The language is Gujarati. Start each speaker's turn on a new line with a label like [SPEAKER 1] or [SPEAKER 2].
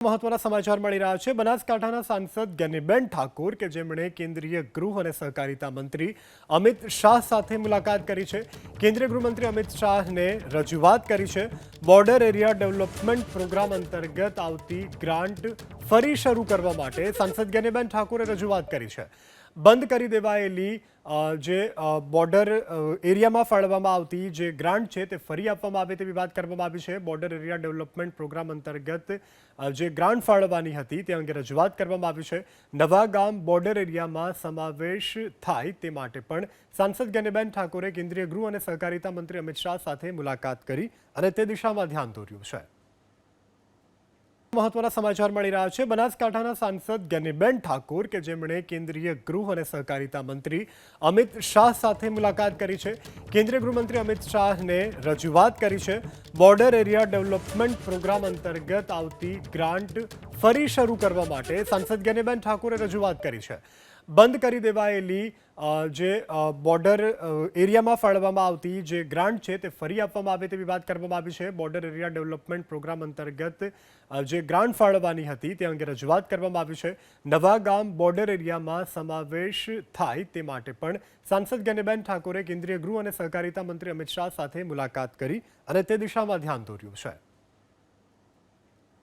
[SPEAKER 1] મહત્વના સમાચાર મળી રહ્યા છે। બનાસકાંઠાના સાંસદ ગેનીબેન ઠાકોર કે જેમણે કેન્દ્રીય ગૃહ અને સહકારિતા મંત્રી અમિત શાહ સાથે મુલાકાત કરી છે। કેન્દ્રીય ગૃહમંત્રી અમિત શાહને રજૂઆત કરી છે। બોર્ડર એરિયા ડેવલપમેન્ટ પ્રોગ્રામ અંતર્ગત આવતી ગ્રાન્ટ ફરી શરૂ કરવા માટે સાંસદ ગેનીબેન ઠાકોરે રજૂઆત કરી છે। બંધ કરી દેવાયેલી જે બોર્ડર એરિયામાં ફાળવવામાં આવતી જે ગ્રાન્ટ છે તે ફરી આપવામાં આવે તેવી વાત કરવામાં આવી છે। બોર્ડર એરિયા ડેવલપમેન્ટ પ્રોગ્રામ અંતર્ગત જે ગ્રાન્ટ ફાળવવાની હતી તે અંગે રજૂઆત કરવામાં આવી છે। નવા ગામ બોર્ડર એરિયામાં સમાવેશ થાય તે માટે પણ સાંસદ ગેનીબેન ઠાકોરે કેન્દ્રીય ગૃહ અને સહકારિતા મંત્રી અમિત શાહ સાથે મુલાકાત કરી અને તે દિશામાં ધ્યાન દોર્યું છે। મહત્વના સમાચાર મળી રહ્યા છે। બનાસકાંઠાના સાંસદ ગેનીબેન ઠાકોર કે જેમણે કેન્દ્રીય ગૃહ અને સહકારિતા મંત્રી અમિત શાહ સાથે મુલાકાત કરી છે। કેન્દ્રીય ગૃહમંત્રી અમિત શાહને રજૂઆત કરી છે। બોર્ડર એરિયા ડેવલપમેન્ટ પ્રોગ્રામ અંતર્ગત આવતી ગ્રાન્ટ ફરી શરૂ કરવા માટે સાંસદ ગેનીબેન ઠાકોરે રજૂઆત કરી છે। બંધ કરી દેવાયેલી જે બોર્ડર એરિયામાં ફાળવવામાં આવતી જે ગ્રાન્ટ છે તે ફરી આપવામાં આવે તેવી વાત કરવામાં આવી છે। બોર્ડર એરિયા ડેવલપમેન્ટ પ્રોગ્રામ અંતર્ગત જે ગ્રાન્ટ ફાળવવાની હતી તે અંગે રજૂઆત કરવામાં આવી છે। નવા ગામ બોર્ડર એરિયામાં સમાવેશ થાય તે માટે પણ સાંસદ ગેનીબેન ઠાકોરે કેન્દ્રીય ગૃહ અને સહકારિતા મંત્રી અમિત શાહ સાથે મુલાકાત કરી અને તે દિશામાં ધ્યાન દોર્યું છે।